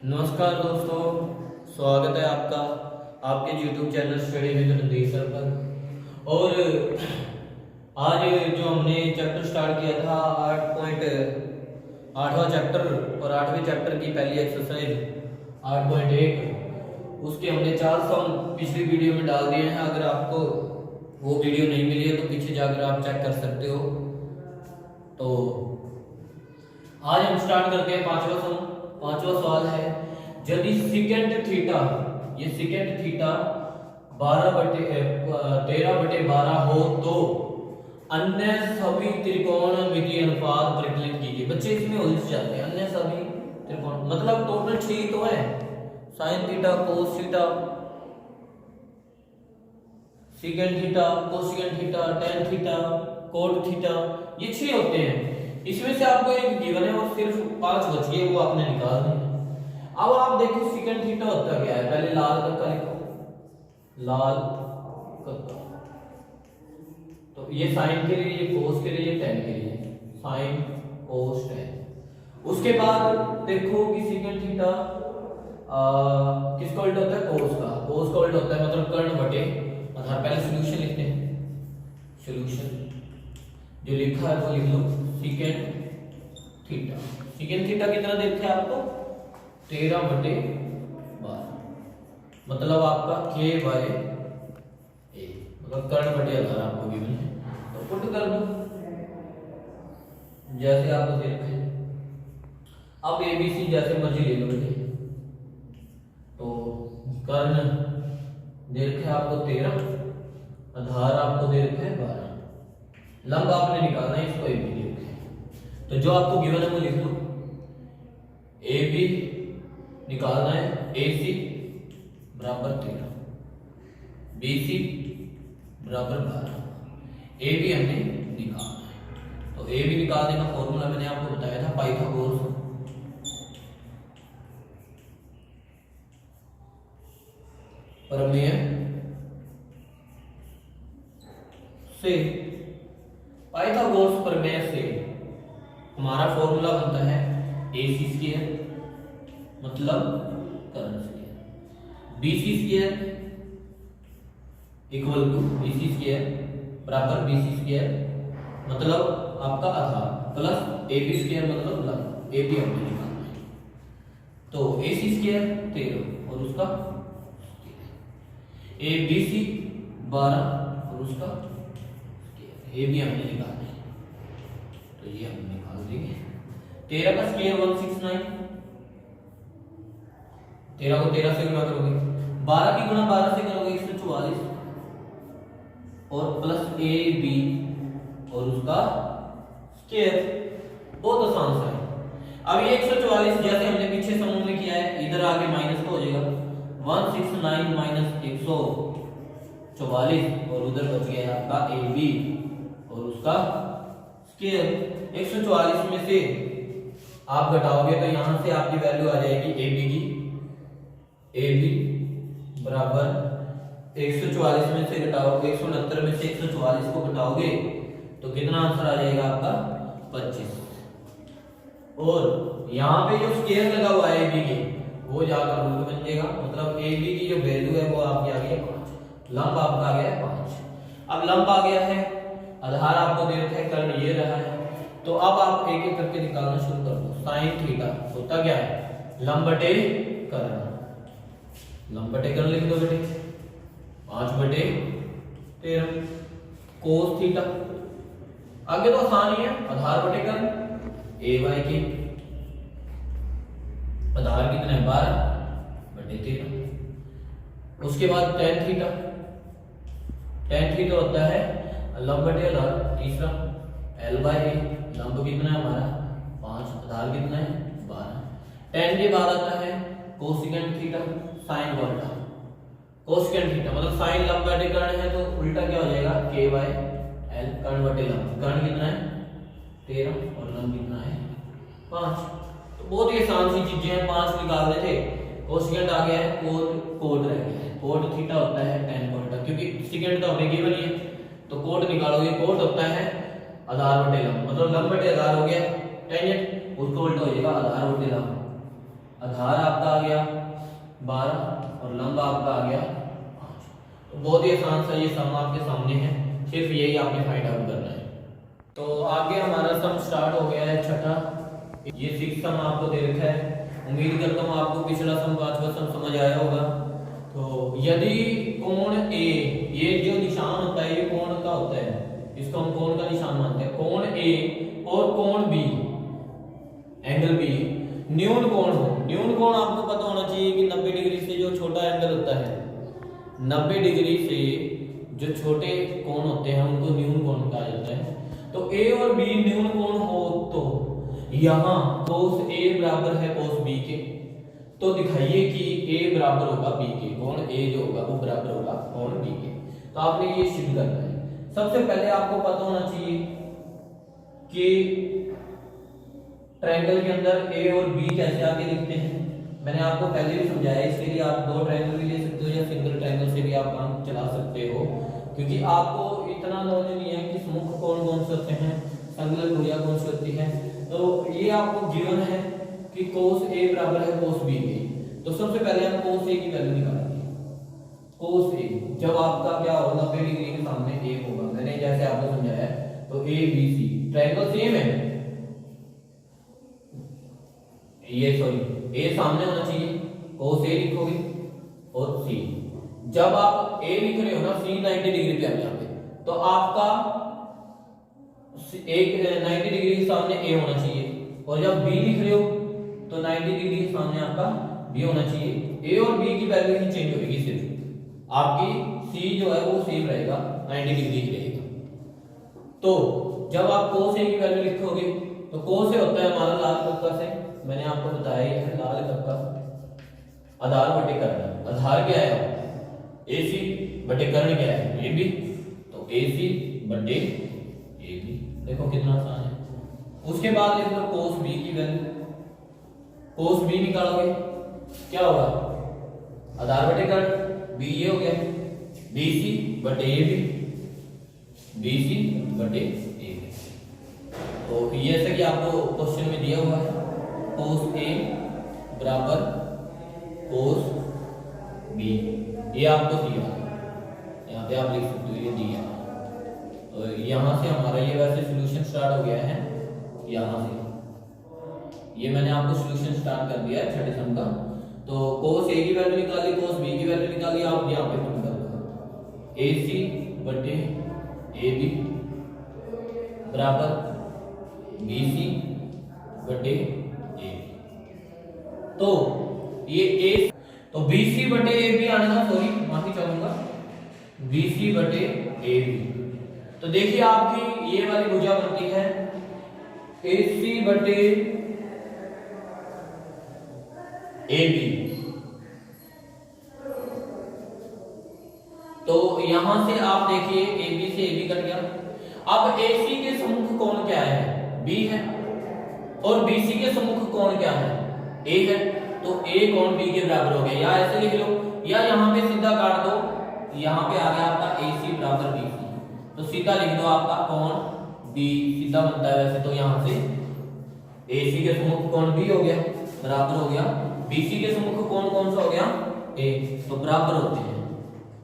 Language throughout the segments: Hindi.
नमस्कार दोस्तों, स्वागत है आपका आपके YouTube channel study with Randhir sir पर। और आज जो हमने चैप्टर स्टार्ट किया था 8.8वां चैप्टर और 8वें चैप्टर की पहली एक्सरसाइज 8.1 उसके हमने 4 सम पिछली वीडियो में डाल दिए हैं। अगर आपको वो वीडियो नहीं मिली है तो पीछे जाकर आप चेक कर सकते हो। तो आज हम स्टार्ट करते हैं 5वां सम। 5वां सवाल है, यदि सेकेंड थीटा, ये सेकेंड थीटा 13/12 हो तो अन्य सभी त्रिकोणमितीय अनुपात परिकलित कीजिए। बच्चे इसमें उलझ जाते हैं। अन्य सभी त्रिकोण मतलब टोटल 6 तो है, sine theta, cos theta, second theta, cosecant theta, tan theta, cot theta, ये 6 होते हैं। इसमें से आपको एक गिवन है और सिर्फ 5 बच गए, वो आपने निकाल देना। अब आप देखो सेकेंड थीटा होता क्या है, पहले लाल कक्का लिखो, लाल कक्का। तो ये साइन के लिए, ये कोस के लिए, ये टेन के लिए, साइन कोस टेन। उसके बाद देखो कि सेकेंड थीटा किसका उल्टा होता है, कोस का। कोस का उल्टा होता है मतलब कर्ण बटे आधार। पहले सॉल्यूशन लिखते हैं, सॉल्यूशन जो लिखा है वो लिख लो, सेकेंड थीटा। सेकेंड थीटा कितना देखते हैं आपको, 13/12 मतलब आपका k बाय a मतलब कर्ण बटे आधार आपको गिवन है। तो पुट कर दो जैसे आपको दे रखे हैं। अब ए बी सी जैसे मर्जी ले लो बेटे। तो कर्ण दे रखे आपको 13, आधार आपको दे रखे है 12, लंब आपने निकालना है, इसको ए बी दे रखे हैं। तो जो आपको गिवन है वो लिख लो, ए बी निकालना है, ए सी बराबर 13, बी सी बराबर 12, ए बी हमने निकालना है। तो ए बी निकालने का फॉर्मूला मैंने आपको बताया था, पाइथागोरस प्रमेय से। पाइथागोरस प्रमेय से हमारा फॉर्मूला बनता है ए सी स्क्वायर मतलब कर्ण square, B C square equal to B C square बराबर बी सी स्क्वायर मतलब आपका आधार, प्लस ए बी स्क्वायर मतलब लंब। ए बी हमने निकालना है। तो ए सी स्क्वायर 13 और उसका ए बी सी 12 और उसका ए बी हमने निकालना है। तो ये हम निकाल देंगे। 13 का स्क्वायर 169, 13 को 13 से गुणा करोगे, 12 की गुणा 12 से करोगे 144 और प्लस ए बी और उसका स्क्वायर। बहुत आसान सा है। अब ये 144 जैसे हमने पीछे समूह में किया है, इधर आके माइनस तो हो जाएगा, 169 माइनस 144 और उधर बच गया आपका ए बी और उसका स्क्वायर। 144 में से आप घटाओगे तो यहां से आपकी वैल्यू आ जाएगी ए बी की, ए बी बराबर 144 में से घटाओगे, 169 में से 144 को घटाओगे तो कितना आंसर आ जाएगा आपका 25। और यहाँ पे जो स्क्वायर लगा हुआ है ए बी के वो जाकर रूट बन जाएगा, मतलब ए बी की जो वैल्यू है वो आपकी आ गई है 5, लंब आपका आ गया है 5। अब लंब आ गया है, आधार आपको दे रखा है, कर्ण ये रहा है। तो अब आप एक एक करके निकालना शुरू कर दो। साइन थीटा होता क्या है, लंब बटे कर्ण, लंब बटे कर्ण लिख दो बेटे, 5/13। कोस थीटा आगे तो आसान ही है, आधार बटे कर्ण, ए बाय के, आधार कितना है 12/13। उसके बाद टेन थीटा, टेन थीटा होता है लंब बटे आधार, तीसरा एल बाय ए, लंब कितना है हमारा 5, आधार कितना है 12। टेन के बाद आता है कोसेकेंट थीटा, साइन उल्टा, कोसेकेंट थीटा मतलब साइन लंब बटे कर्ण है तो उल्टा क्या हो जाएगा के बाय एल, कर्ण बटे लंब। कर्ण कितना है 13 और लंब कितना है 5। तो बहुत ही आसान सी चीजें हैं, 5 निकाल रहे थे। कोसेकेंट आ गया है, कोट कोट रह गया है। कोट थीटा होता है टेन का उल्टा, क्योंकि सेकेंड तो हमें गिवन ही है तो कोट निकालोगे। कोट होता है आधार बटे लंब, मतलब लंब बटे आधार हो गया टेंजेंट, उसको उल्टा हो जाएगा आधार बटे लंब। आधार आपका आ गया 12 और लंब आपका आ गया 5। तो बहुत ही आसान सा ये सम आपके सामने है, सिर्फ यही आपने फाइंड आउट करना है। तो आगे हमारा सम स्टार्ट हो गया है छठा। ये 6 सम आपको दे रखा है। उम्मीद करता हूँ आपको पिछला सम 5वां सम समझ आया होगा। तो यदि कोण ए, ये जो निशान होता है ये कोण का होता है, इसको हम कोण का निशान मानते हैं। कोण ए और कोण बी, एंगल बी न्यून कोण हो। न्यून कोण आपको पता होना चाहिए कि 90 डिग्री से जो छोटा एंगल होता है, 90 डिग्री से जो छोटे कोण होते हैं उनको न्यून कोण कहा जाता है। तो ए और बी न्यून कोण हो तो यहाँ cos ए बराबर है cos बी के, तो दिखाइए कि ए बराबर होगा बी के, कोण ए जो होगा वो बराबर होगा कोण बी के। तो आपने ये सिद्ध करना है। सबसे पहले आपको पता होना चाहिए कि ट्रायंगल के अंदर ए और बी कैसे आगे लिखते हैं। मैंने आपको पहले भी समझाया, इसके लिए आप दो ट्रायंगल भी ले सकते हो या सिंगल ट्रायंगल से भी आप काम चला सकते हो, क्योंकि आपको इतना नॉलेज नहीं है कि सम्मुख कोण कौन से होते हैं, संलग्न भुजा कौन सी होती है। तो ये आपको गिवन है कि cos a बराबर है cos b के। तो सबसे पहले हम cos a की वैल्यू निकालेंगे। cos a जब आपका क्या होगा 90 डिग्री के सामने a होगा, मैंने जैसे आपको समझाया है। तो a b c triangle same है, ये सॉरी a सामने होना चाहिए, cos a लिखोगे और c। जब आप a लिख रहे हो ना, c 90 डिग्री पे आ जाओगे, तो आपका एक 90 डिग्री के सामने a होना चाहिए, और जब b लिख रहे हो तो 90 डिग्री के सामने आपका b होना चाहिए। a और b की वैल्यू ही चेंज होगी, सिर्फ आपकी c जो है वो सेम रहेगा, 90 डिग्री ही रहेगा। तो जब आप cos a की वैल्यू लिखोगे तो cos a होता है हमारा लाल कक्का से, मैंने आपको बताया है लाल कक्का आधार बटे कर्ण। आधार क्या है AC बटे कर्ण क्या है AB, तो AC बटे AB। देखो कितना आसान है। उसके बाद लिख लो cos b की वैल्यू, cos b निकालोगे क्या होगा आधार बटे कर्ण, b ये हो गया BC बटे AB, BC बटे AB। तो ये ऐसा कि आपको क्वेश्चन में दिया हुआ है cos a बराबर cos b, ये आपको दिया, यहाँ पे आप लिख सकते हो ये दिया। तो यहाँ से हमारा ये वैसे सॉल्यूशन स्टार्ट हो गया है, यहाँ से ये मैंने आपको सॉल्यूशन स्टार्ट कर दिया है छठे सम का। तो cos a की वैल्यू निकाली, cos b की वैल्यू निकाली, आप यहाँ पे पुट कर दो AC बटे AB बराबर BC बटे AB। तो ये A, तो BC बटे AB आने का, सॉरी माफी चाहूंगा, BC बटे AB। तो देखिए आपकी ये वाली भुजा बनती है AC बटे AB। तो यहां से आप देखिए AB से AB कट गया। अब AC के सम्मुख कोण क्या है B है, और BC के सम्मुख कोण क्या है A है, तो A कोण B के बराबर हो गया। या ऐसे लिख लो, या यहाँ पे सीधा काट दो, यहाँ पे आ गया आपका AC बराबर BC, तो सीधा लिख दो आपका कोण B सीधा बनता है वैसे तो यहाँ से AC के सम्मुख कोण B हो गया, बराबर हो गया BC के सम्मुख कोण कौन सा हो गया A, तो बराबर होते हैं।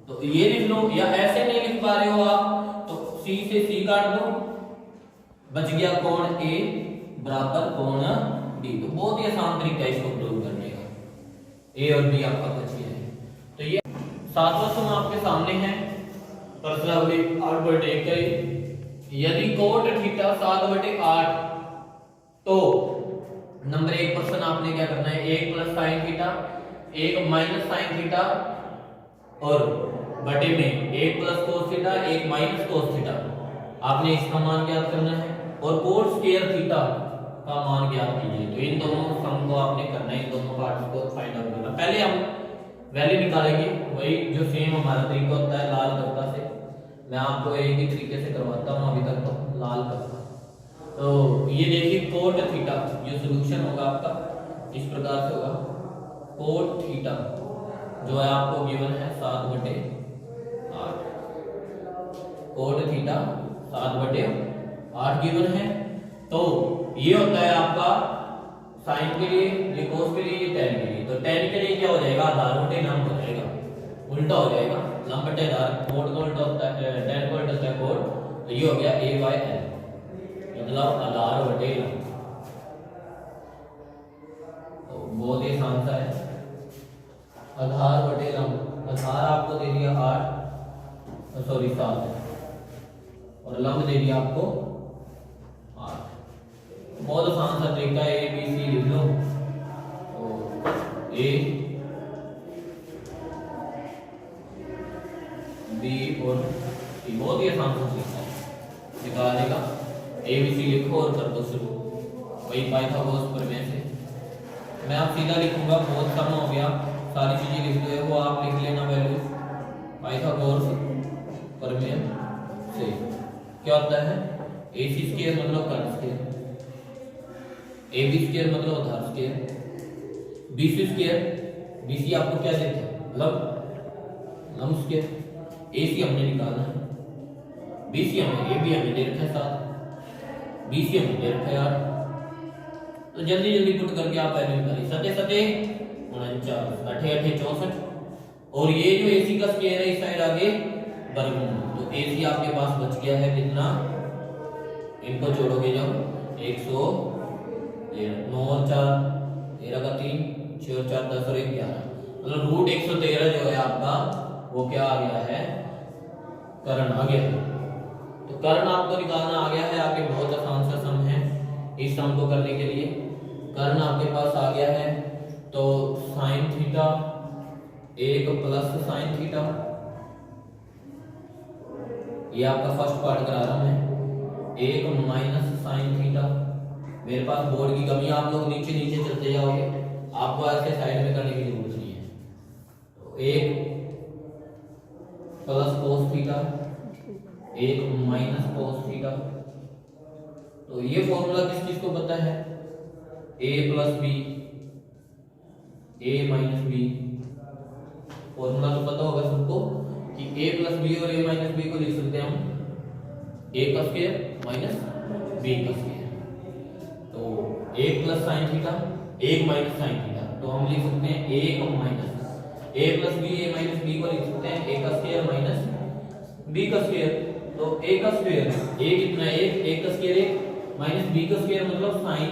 तो ये लिख लो, या ऐसे नहीं लिख पा रहे हो आप तो C से C काट दो, बच गया कोण A बराबर कोण B। तो बहुत ही आसान तरीका है इसको प्रूव करने का, A और B आपका बच गया है। तो ये सातवां सम आपके सामने है, प्रश्नावली 8/1 का। यदि कोट थीटा 7/8, तो नंबर 1 प्रश्न आपने क्या करना है, 1 plus sine theta 1 minus sine theta, और बटे में 1 plus cos theta 1 minus cos theta, आपने इसका मान ज्ञात करना है, और कोट स्क्वायर थीटा का मान ज्ञात कीजिए। तो इन दोनों सम को आपने करना है, इन दोनों पार्ट्स को फाइंड आउट करना। पहले हम वैल्यू निकालेंगे, वही जो सेम हमारा तरीका होता है लाल कक्का से। मैं आपको एक ही तरीके से करवाता हूँ अभी तक, तो लाल कक्का। तो ये देखिए कोट थीटा, जो सॉल्यूशन होगा आपका इस प्रकार से होगा, कोट थीटा जो है आपको गिवन है 7/8, कोट थीटा 7/8 गिवन है। तो ये होता है आपका साइन के लिए, ये कोस के लिए, ये टैन के लिए। तो tan के लिए क्या हो जाएगा, आधार बटे लंब हो जाएगा, उल्टा हो जाएगा, लंब बटे आधार, कोण का उल्टा होता है, tan का उल्टा होता है कोण, तो ये हो गया a/l, मतलब आधार बटे लंब। तो बहुत ही आसान सा है, आधार बटे लंब, आधार आपको दे दिया 8 सॉरी 7 और लंब दे दिया आपको 8। बहुत आसान सा तरीका है, ए बी सी लिख लो, ए बी और सी, बहुत ही आसान सा तरीका है निकालने का। ए बी सी लिखो और कर दो शुरू, वही पाइथागोरस प्रमेय से। मैं आप सीधा लिखूंगा, बहुत कम हो गया, सारी चीजें लिख दो, वो आप लिख लेना वैल्यू पाइथागोरस प्रमेय से। क्या होता है, ए सी स्क्वायर मतलब कर्ण स्क्वायर, ए बी स्क्वायर मतलब आधार square, B C square, B C आपको क्या देते हैं, लंब स्क्वायर। ए सी हमने निकालना है, बी सी हमें, ए बी हमें दे रखा है 7, बी सी हमें दे रखा है 8। तो जल्दी जल्दी पुट करके आप वैल्यू निकालिए, 7 7 49, 8 8 64, और ये जो ए सी का स्क्वायर है इस साइड आगे वर्गमूल, तो ए सी आपके पास बच गया है कितना, इनको जोड़ोगे जब 113, 9 और 4 13 का 3, 6 और 4 10 और 1 11, मतलब रूट 113 जो है आपका वो क्या आ गया है, कर्ण आ गया है। तो कर्ण आपको निकालना आ गया है, आपके बहुत आसान सा सम है इस सम को करने के लिए। कर्ण आपके पास आ गया है, तो sign theta 1 plus sine theta, ये आपका फर्स्ट पार्ट करा रहा हूं मैं, 1 माइनस साइन थीटा। मेरे पास बोर्ड की कमी, आप लोग नीचे नीचे चलते जाओगे, आपको ऐसे साइड में करने की जरूरत नहीं है। तो 1 plus cos theta, 1 minus cos theta. तो ये फॉर्मूला किस चीज को पता है, a plus b, a minus b, formula तो पता होगा सबको कि a प्लस बी और a माइनस बी को लिख सकते हैं हम a का स्क्वायर माइनस b का स्क्वायर। तो 1 plus sine theta, 1 minus sine theta, तो हम लिख सकते हैं 1 minus a plus b, a minus b को लिख सकते हैं a का स्क्वायर माइनस b का स्क्वायर। तो a का स्क्वायर, a कितना है 1, 1 का स्क्वायर 1 माइनस b का स्क्वायर मतलब साइन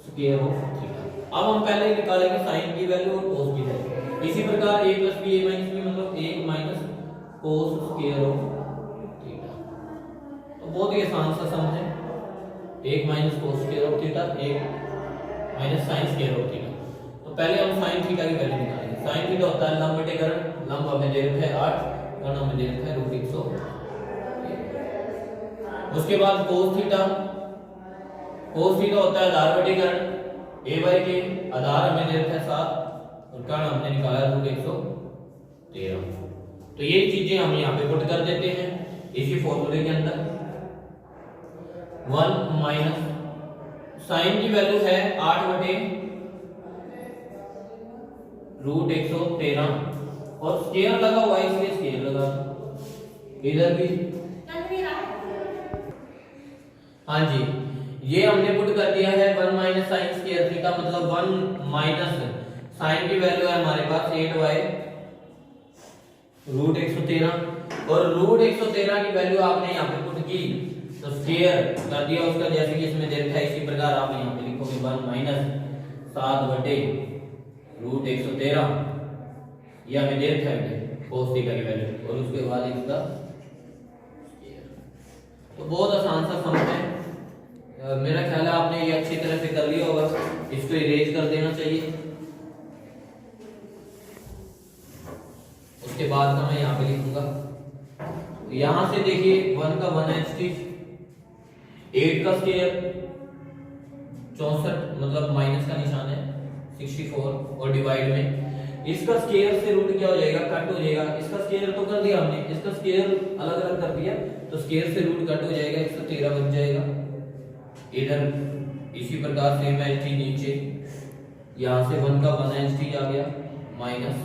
स्क्वायर ऑफ थीटा। अब हम पहले ही निकालेंगे साइन की वैल्यू और कोस की वैल्यू। इसी प्रकार a plus b, a minus b मतलब 1 minus cos square of theta. तो बहुत ही आसान सा सम है, 1 minus cos square of theta, 1 minus sine square of theta. तो पहले हम साइन थीटा की वैल्यू निकालेंगे। साइन थीटा होता है लंब बटे कर्ण, लंब हमें दे रखा है 8, कर्ण हमें दे रखा है रूट 100। उसके बाद कोस थीटा, कोस थीटा होता है आधार बटे कर्ण, a बाई के, आधार हमें दे रखा है 7 और कर्ण हमने निकाला रूट 113। तो ये चीजें हम यहाँ पे पुट कर देते हैं इसी फॉर्मूले के अंदर। 1 माइनस साइन की वैल्यू है 8 बटे रूट 113 और स्क्वायर लगा हुआ है इसलिए स्क्वायर लगा, इधर भी हाँ जी, ये हमने पुट कर दिया है 1 माइनस साइन स्क्वायर थीटा, मतलब 1 माइनस साइन की वैल्यू है हमारे पास 8 बाई रूट 113 और रूट 113 की वैल्यू आपने यहाँ पे पुट की तो स्क्वायर कर दिया उसका, जैसे कि इसमें दे रखा है इसी प्रकार आप यहाँ पे लिखोगे 1 माइनस 7 बटे रूट 113, ये हमें दे रखा है कोस थीटा की वैल्यू और उसके बाद इसका स्क्वायर। तो बहुत आसान सा सम है, मेरा ख्याल है आपने ये अच्छी तरह से कर लिया होगा, इसको इरेज कर देना चाहिए। उसके बाद का मैं यहाँ पे लिखूंगा, यहां से देखिए 1 का 1 HT, 8 का स्क्वायर 64 मतलब माइनस का निशान है 64 और डिवाइड में इसका स्क्वायर से रूट क्या हो जाएगा, कट हो जाएगा। इसका स्क्वायर तो कर दिया हमने, इसका स्क्वायर अलग अलग कर दिया तो स्क्वायर से रूट कट हो जाएगा, 113 बच जाएगा। इधर इसी प्रकार सेम HT नीचे, यहां से 1 का 1 HT आ गया माइनस,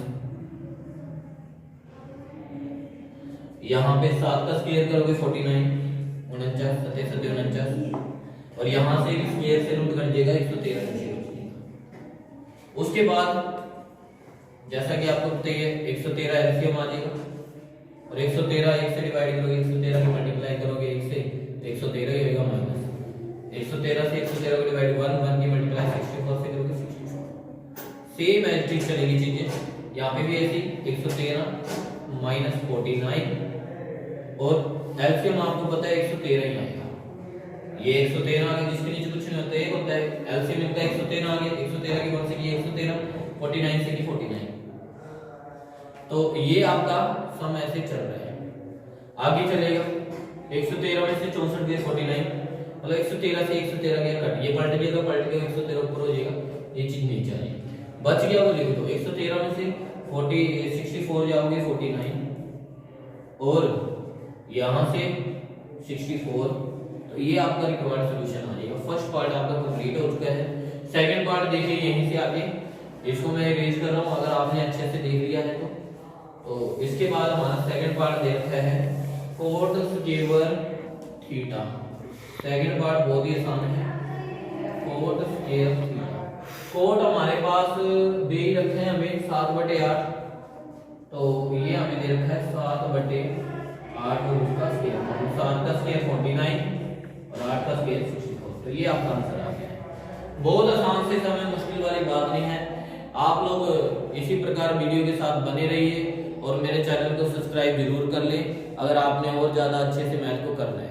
यहाँ पे 7 का स्क्वायर करोगे 49 49 7 7 49 और यहाँ से स्क्वायर से रूट कट जाएगा 113 नीचे। उसके बाद जैसा कि आपको पता ही है 113 एलसीएम आ जाएगा और 113 1 से डिवाइड करोगे 113 की मल्टीप्लाई करोगे 1 से 113 ही होगा माइनस 113 से 113 को डिवाइड 1 1 की मल्टीप्लाई 64 से करोगे 64 सेम एज इट चलेगी चीजें यहाँ पे भी ऐसी 113 माइनस 49 और एलसीएम आपको पता है 113 ही आएगा। ये 113 आ गया जिसके नीचे कुछ नहीं होता है एक होता है एलसीएम इनका 113 आ गया 113 की कौन सी की 113 49 से की 49 तो ये आपका सम ऐसे चल रहा है। आगे चलेगा 113 में से 64 गए 49 मतलब 113 से 113 गया कट ये पलट गया 113 ऊपर हो जाएगा ये चीज नीचे आ जाएगी बच गया वो लिख दो 113 में से 64 जाओगे 49 और यहाँ से 64 तो ये आपका रिक्वायर्ड सॉल्यूशन आ जाएगा। फर्स्ट पार्ट आपका कंप्लीट हो चुका है। सेकंड पार्ट देखिए यहीं से आगे इसको मैं इरेज कर रहा हूँ अगर आपने अच्छे से देख लिया है तो इसके बाद हमारा सेकंड पार्ट दे रखा है coat square theta. Second part बहुत ही आसान है कोट स्क्वायर थीटा। कोट हमारे पास दे ही रखे हैं हमें 7/8 तो ये हमें दे रखा है 7/8 और उसका स्क्वायर 7 का स्क्वायर 49 और 8 का स्क्वायर 64 तो ये आपका आंसर आ गया है। बहुत आसान से समय मुश्किल वाली बात नहीं है। आप लोग इसी प्रकार वीडियो के साथ बने रहिए और मेरे चैनल को सब्सक्राइब जरूर कर लें अगर आपने और ज्यादा अच्छे से मैथ को करना है।